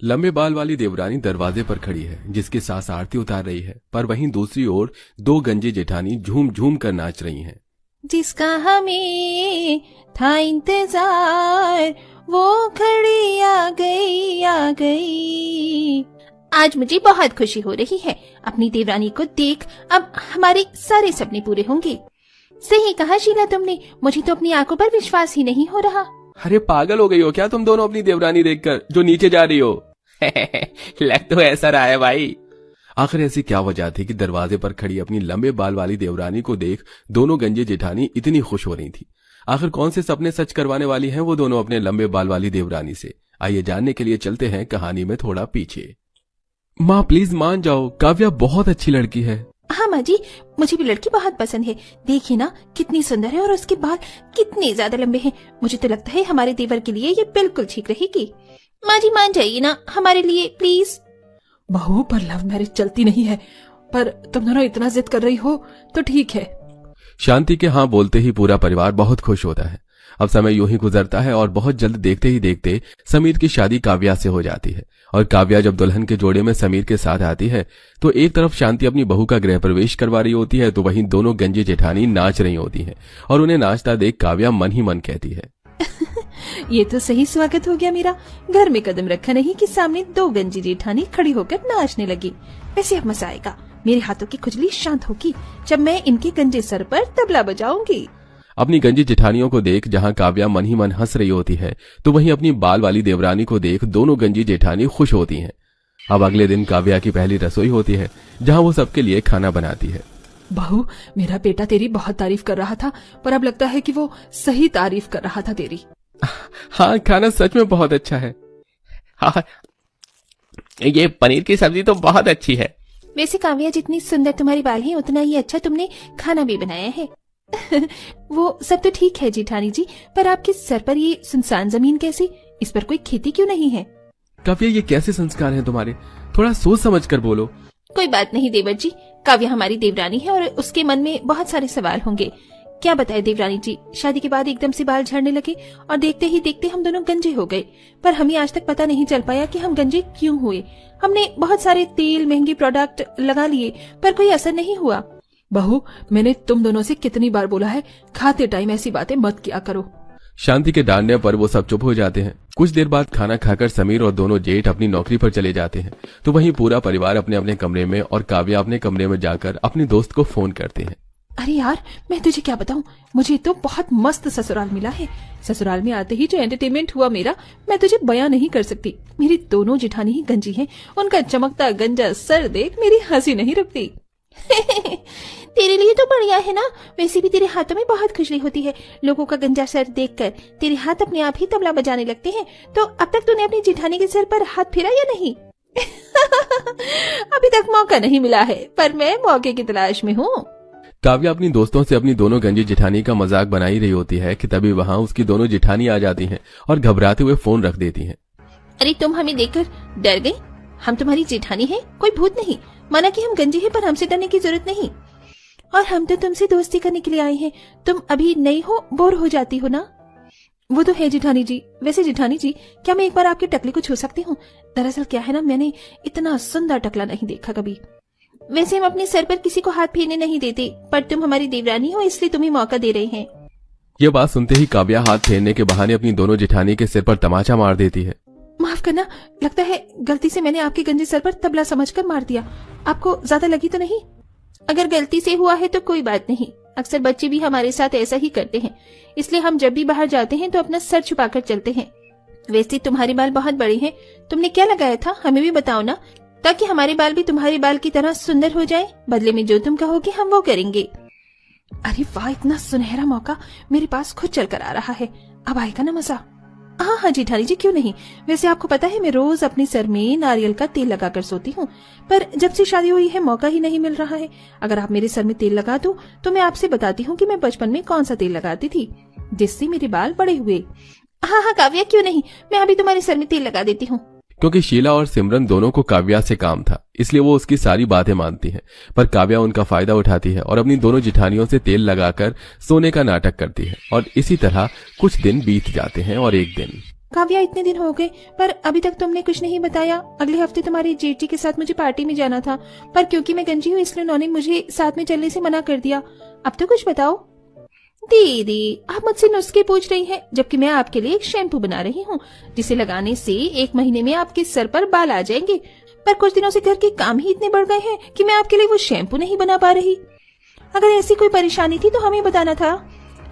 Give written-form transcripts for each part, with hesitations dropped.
लंबे बाल वाली देवरानी दरवाजे पर खड़ी है, जिसकी सास आरती उतार रही है, पर वहीं दूसरी ओर दो गंजी जेठानी झूम झूम कर नाच रही हैं। जिसका हमें था इंतजार वो घड़ी आ गई। आज मुझे बहुत खुशी हो रही है, अपनी देवरानी को देख अब हमारे सारे सपने पूरे होंगे। सही कहा शीला तुमने, मुझे तो अपनी आंखों पर विश्वास ही नहीं हो रहा। अरे पागल हो गई हो क्या तुम दोनों अपनी देवरानी देखकर जो नीचे जा रही हो? लग तो ऐसा रहा है भाई। आखिर ऐसी क्या वजह थी कि दरवाजे पर खड़ी अपनी लंबे बाल वाली देवरानी को देख दोनों गंजी जेठानी इतनी खुश हो रही थी? आखिर कौन से सपने सच करवाने वाली हैं वो दोनों अपने लंबे बाल वाली देवरानी से? आइए जानने के लिए चलते हैं कहानी में थोड़ा पीछे। माँ प्लीज मान जाओ, काव्या बहुत अच्छी लड़की है। हाँ माँ जी, मुझे भी लड़की बहुत पसंद है। देखिए ना कितनी सुंदर है और उसके बाल कितने ज्यादा लंबे हैं। मुझे तो लगता है हमारे देवर के लिए ये बिल्कुल ठीक रहेगी। माँ जी मान जाइए ना हमारे लिए प्लीज। बहू पर लव मैरिज चलती नहीं है, पर तुम दोनों इतना जिद कर रही हो तो ठीक है। शांति के हाँ बोलते ही पूरा परिवार बहुत खुश होता है। अब समय यूं ही गुजरता है और बहुत जल्द देखते ही देखते समीर की शादी काव्या से हो जाती है। और काव्या जब दुल्हन के जोड़े में समीर के साथ आती है तो एक तरफ शांति अपनी बहू का गृह प्रवेश करवा रही होती है, तो वहीं दोनों गंजी जेठानी नाच रही होती हैं और उन्हें नाचता देख काव्या मन ही मन कहती है ये तो सही स्वागत हो गया मेरा। घर में कदम रखा नहीं कि सामने दो गंजी जेठानी खड़ी होकर नाचने लगी। वैसे अब मजा आएगा, मेरे हाथों की खुजली शांत होगी जब मैं इनके गंजे सर पर तबला बजाऊंगी। अपनी गंजी जेठानियों को देख जहां काव्या मन ही मन हंस रही होती है, तो वहीं अपनी बाल वाली देवरानी को देख दोनों गंजी जेठानी खुश होती हैं। अब अगले दिन काव्या की पहली रसोई होती है, जहां वो सबके लिए खाना बनाती है। बहू, मेरा बेटा तेरी बहुत तारीफ कर रहा था, पर अब लगता है कि वो सही तारीफ कर रहा था तेरी। हाँ, खाना सच में बहुत अच्छा है। हाँ, ये पनीर की सब्जी तो बहुत अच्छी है। वैसे काव्या जितनी सुंदर तुम्हारी बाल है उतना ही अच्छा तुमने खाना भी बनाया है। वो सब तो ठीक है जेठानी जी, पर आपके सर पर ये सुनसान जमीन कैसी? इस पर कोई खेती क्यों नहीं है? काव्या ये कैसे संस्कार हैं तुम्हारे? थोड़ा सोच समझ कर बोलो। कोई बात नहीं देवर जी, काव्या हमारी देवरानी है और उसके मन में बहुत सारे सवाल होंगे। क्या बताए देवरानी जी, शादी के बाद एकदम से बाल झड़ने लगे और देखते ही देखते हम दोनों गंजे हो गए। पर हमें आज तक पता नहीं चल पाया कि हम गंजे क्यों हुए। हमने बहुत सारे तेल महंगे प्रोडक्ट लगा लिए पर कोई असर नहीं हुआ। बहू, मैंने तुम दोनों से कितनी बार बोला है खाते टाइम ऐसी बातें मत किया करो। शांति के डांटने पर वो सब चुप हो जाते हैं। कुछ देर बाद खाना खाकर समीर और दोनों जेठ अपनी नौकरी पर चले जाते हैं, तो वहीं पूरा परिवार अपने अपने कमरे में और काव्या अपने कमरे में जाकर अपने दोस्त को फोन करते हैं। अरे यार, मैं तुझे क्या बताऊं, मुझे तो बहुत मस्त ससुराल मिला है। ससुराल में आते ही जो एंटरटेनमेंट हुआ मेरा, मैं तुझे बयां नहीं कर सकती। मेरी दोनों जेठानी ही गंजी हैं, उनका चमकता गंजा सर देख मेरी हंसी नहीं रुकती। तेरे लिए तो बढ़िया है ना, वैसे भी तेरे हाथों में बहुत खुशली होती है। लोगों का गंजा सर देखकर तेरे हाथ अपने आप ही तबला बजाने लगते हैं। तो अब तक तूने अपनी जेठानी के सर पर हाथ फेरा या नहीं? अभी तक मौका नहीं मिला है, पर मैं मौके की तलाश में हूँ। काव्या अपनी दोस्तों से अपनी दोनों गंजी जेठानी का मजाक बना ही रही होती है कि तभी वहाँ उसकी दोनों जेठानी आ जाती हैं और घबराते हुए फोन रख देती हैं। अरे तुम हमें देखकर डर गई? हम तुम्हारी जेठानी हैं, कोई भूत नहीं। माना कि हम गंजे हैं, पर हमसे डरने की जरूरत नहीं। और हम तो तुमसे दोस्ती करने के लिए आए हैं। तुम अभी नई हो, बोर हो जाती हो ना? वो तो है जेठानी जी। वैसे जेठानी जी, क्या मैं एक बार आपके टकले को छू सकती हूँ? दरअसल क्या है ना, मैंने इतना सुंदर टकला नहीं देखा कभी। वैसे हम अपने सर पर किसी को हाथ फेरने नहीं देते, पर तुम हमारी देवरानी हो इसलिए तुम्हें मौका दे रहे हैं। ये बात सुनते ही काव्या हाथ फेरने के बहाने अपनी दोनों जेठानी के सिर पर तमाचा मार देती है। माफ करना, लगता है गलती से मैंने आपके गंजे सर पर तबला समझकर मार दिया। आपको ज्यादा लगी तो नहीं? अगर गलती से हुआ है तो कोई बात नहीं। अक्सर बच्चे भी हमारे साथ ऐसा ही करते हैं, इसलिए हम जब भी बाहर जाते हैं तो अपना सर छुपाकर चलते हैं। वैसे तुम्हारे बाल बहुत बड़े हैं, तुमने क्या लगाया था हमें भी बताओ ना, ताकि हमारे बाल भी तुम्हारे बाल की तरह सुंदर हो जाए। बदले में जो तुम कहोगे हम वो करेंगे। अरे वाह, इतना सुनहरा मौका मेरे पास खुद चल कर आ रहा है। अब आएगा ना मजा? हाँ हाँ जेठानी जी, क्यों नहीं। वैसे आपको पता है मैं रोज अपने सर में नारियल का तेल लगाकर सोती हूँ, पर जब से शादी हुई है मौका ही नहीं मिल रहा है। अगर आप मेरे सर में तेल लगा दो तो मैं आपसे बताती हूँ कि मैं बचपन में कौन सा तेल लगाती थी जिससे मेरे बाल बड़े हुए। हाँ हाँ काव्या, क्यों नहीं, मैं अभी तुम्हारे सर में तेल लगा देती हूँ। क्योंकि शीला और सिमरन दोनों को काव्या से काम था, इसलिए वो उसकी सारी बातें मानती हैं, पर काव्या उनका फायदा उठाती है और अपनी दोनों जेठानियों से तेल लगाकर सोने का नाटक करती है। और इसी तरह कुछ दिन बीत जाते हैं और एक दिन काव्या, इतने दिन हो गए पर अभी तक तुमने कुछ नहीं बताया। अगले हफ्ते तुम्हारे जेठ जी के साथ मुझे पार्टी में जाना था, पर क्योंकि मैं गंजी हूँ इसलिए उन्होंने मुझे साथ में चलने से मना कर दिया। अब तो कुछ बताओ। दीदी, आप मुझसे नुस्खे पूछ रही हैं, जबकि मैं आपके लिए एक शैम्पू बना रही हूँ जिसे लगाने से 1 महीने में आपके सर पर बाल आ जाएंगे। पर कुछ दिनों से घर के काम ही इतने बढ़ गए हैं कि मैं आपके लिए वो शैम्पू नहीं बना पा रही। अगर ऐसी कोई परेशानी थी तो हमें बताना था,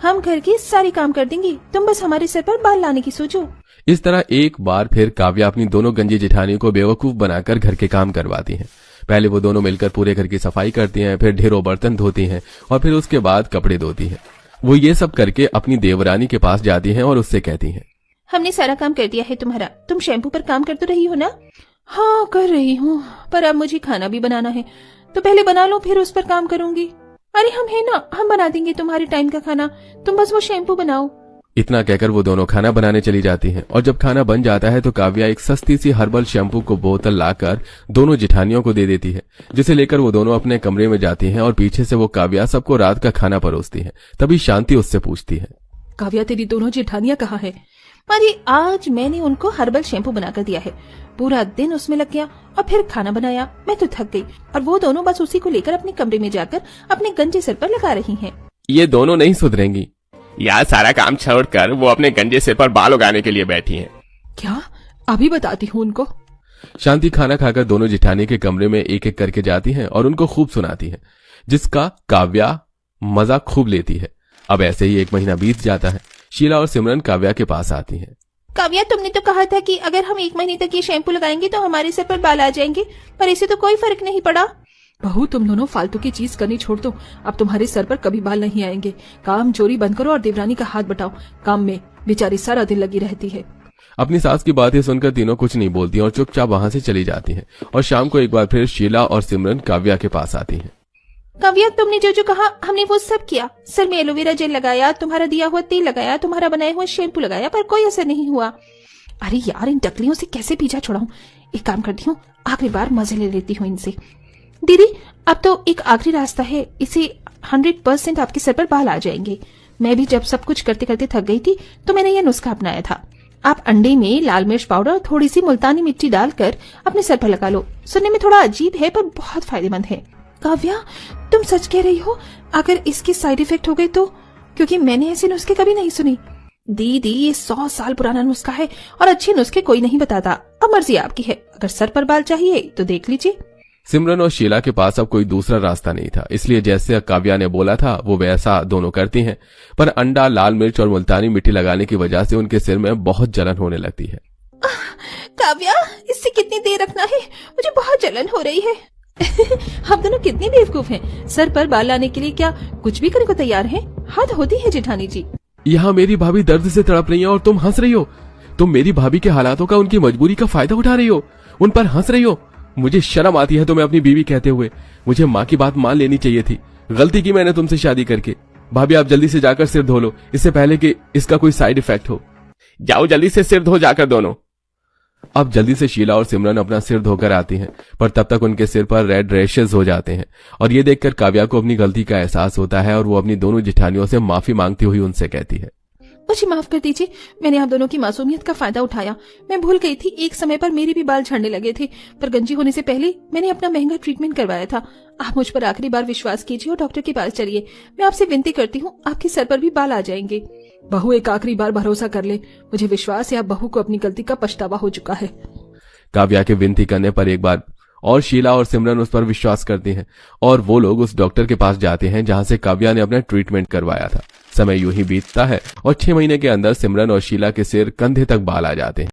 हम घर के सारे काम कर देंगे, तुम बस हमारे सर पर बाल लाने की सोचो। इस तरह एक बार फिर काव्या अपनी दोनों गंजी जेठानियों को बेवकूफ बनाकर घर के काम करवाती हैं। पहले वो दोनों मिलकर पूरे घर की सफाई करती हैं, फिर ढेरों बर्तन धोती हैं और फिर उसके बाद कपड़े धोती हैं। वो ये सब करके अपनी देवरानी के पास जाती हैं और उससे कहती हैं, हमने सारा काम कर दिया है तुम्हारा, तुम शैम्पू पर काम कर तो रही हो ना? हाँ कर रही हूँ, पर अब मुझे खाना भी बनाना है, तो पहले बना लो फिर उस पर काम करूंगी। अरे हम है ना, हम बना देंगे तुम्हारे टाइम का खाना, तुम बस वो शैम्पू बनाओ। इतना कहकर वो दोनों खाना बनाने चली जाती हैं और जब खाना बन जाता है तो काव्या एक सस्ती सी हर्बल शैम्पू को बोतल लाकर दोनों जेठानियों को दे देती है, जिसे लेकर वो दोनों अपने कमरे में जाती हैं और पीछे से वो काव्या सबको रात का खाना परोसती है। तभी शांति उससे पूछती है, काव्या, तेरी दोनों जेठानियां कहाँ है? अरे आज मैंने उनको हर्बल शैम्पू बनाकर दिया है, पूरा दिन उसमें लग गया और फिर खाना बनाया, मैं तो थक गई और वो दोनों बस उसी को लेकर अपने कमरे में जाकर अपने गंजे सर पर लगा रही हैं। ये दोनों नहीं सुधरेंगी। यार सारा काम छोड़कर वो अपने गंजे सिर पर बाल उगाने के लिए बैठी हैं। क्या? अभी बताती हूँ उनको। शांति खाना खाकर दोनों जेठानी के कमरे में एक एक करके जाती हैं और उनको खूब सुनाती है, जिसका काव्या मजा खूब लेती है। अब ऐसे ही 1 महीना बीत जाता है। शीला और सिमरन काव्या के पास आती हैं। काव्या, तुमने तो कहा था कि अगर हम 1 महीने तक ये शैम्पू लगाएंगे तो हमारे सर पर बाल आ जाएंगे, पर इसे तो कोई फर्क नहीं पड़ा। बहू, तुम दोनों फालतू की चीज करनी छोड़ दो, अब तुम्हारे सर पर कभी बाल नहीं आएंगे। काम चोरी बंद करो और देवरानी का हाथ बटाओ, काम में बेचारी सारा दिन लगी रहती है। अपनी सास की बातें सुनकर तीनों कुछ नहीं बोलती और चुपचाप वहां से चली जाती हैं और शाम को एक बार फिर शीला और सिमरन काव्या के पास आती हैं। काव्या, तुमने जो जो कहा हमने वो सब किया, सर में एलोवेरा जेल लगाया, तुम्हारा दिया हुआ तेल लगाया, तुम्हारा बनाया हुआ शैम्पू लगाया, पर कोई असर नहीं हुआ। अरे यार, इन टकलियों से कैसे पीछा छुड़ाऊं? एक काम करती हूँ, आखिरी बार मजे ले लेती हूँ इनसे। दीदी, अब तो एक आखिरी रास्ता है, इसे 100% आपके सर पर बाल आ जाएंगे। मैं भी जब सब कुछ करते करते थक गई थी तो मैंने यह नुस्खा अपनाया था। आप अंडे में लाल मिर्च पाउडर और थोड़ी सी मुल्तानी मिट्टी डालकर अपने सर पर लगा लो। सुनने में थोड़ा अजीब है पर बहुत फायदेमंद है। काव्या, तुम सच कह रही हो? अगर इसके साइड इफेक्ट हो गए तो? क्योंकि मैंने ऐसे नुस्खे कभी नहीं सुनी। दीदी, ये 100 साल पुराना नुस्खा है और अच्छे नुस्खे कोई नहीं बताता। अब मर्जी आपकी है, अगर सर पर बाल चाहिए तो देख लीजिए। सिमरन और शीला के पास अब कोई दूसरा रास्ता नहीं था, इसलिए जैसे काव्या ने बोला था वो वैसा दोनों करती हैं। पर अंडा, लाल मिर्च और मुल्तानी मिट्टी लगाने की वजह से उनके सिर में बहुत जलन होने लगती है। काव्या, इससे कितनी देर रखना है? मुझे बहुत जलन हो रही है। हम दोनों कितनी बेवकूफ हैं, सर पर बाल लाने के लिए क्या कुछ भी करने को तैयार हैं। हद होती है जेठानी जी। यहाँ मेरी भाभी दर्द से तड़प रही है और तुम हंस रही हो। तुम मेरी भाभी के हालातों का, उनकी मजबूरी का फायदा उठा रही हो, उन पर हंस रही हो। मुझे शर्म आती है तुम्हें अपनी बीवी कहते हुए। मुझे माँ की बात मान लेनी चाहिए थी। गलती की मैंने तुमसे शादी करके। भाभी, आप जल्दी से जाकर सिर धो लो, इससे पहले कि इसका कोई साइड इफेक्ट हो। जाओ जल्दी से सिर धो जाकर दोनों। अब जल्दी से शीला और सिमरन अपना सिर धोकर आती हैं, पर तब तक उनके सिर पर रेड रैशेस हो जाते हैं और ये देखकर काव्या को अपनी गलती का एहसास होता है और वो अपनी दोनों जेठानियों से माफी मांगती हुई उनसे कहती है, मुझे माफ कर दीजिए, मैंने आप दोनों की मासूमियत का फायदा उठाया। मैं भूल गई थी, एक समय पर मेरे भी बाल झड़ने लगे थे, पर गंजी होने से पहले मैंने अपना महंगा ट्रीटमेंट करवाया था। आप मुझ पर आखिरी बार विश्वास कीजिए और डॉक्टर के पास चलिए। मैं आपसे विनती करती हूँ, आपके सर पर भी बाल आ जाएंगे। बहू, एक आखिरी बार भरोसा कर ले, मुझे विश्वास है अब बहू को अपनी गलती का पछतावा हो चुका है। काव्या के विनती करने पर एक बार और शीला और सिमरन उस पर विश्वास करती हैं और वो लोग उस डॉक्टर के पास जाते हैं जहां से काव्या ने अपना ट्रीटमेंट करवाया था। समय यूं ही बीतता है और 6 महीने के अंदर सिमरन और शीला के सिर कंधे तक बाल आ जाते हैं।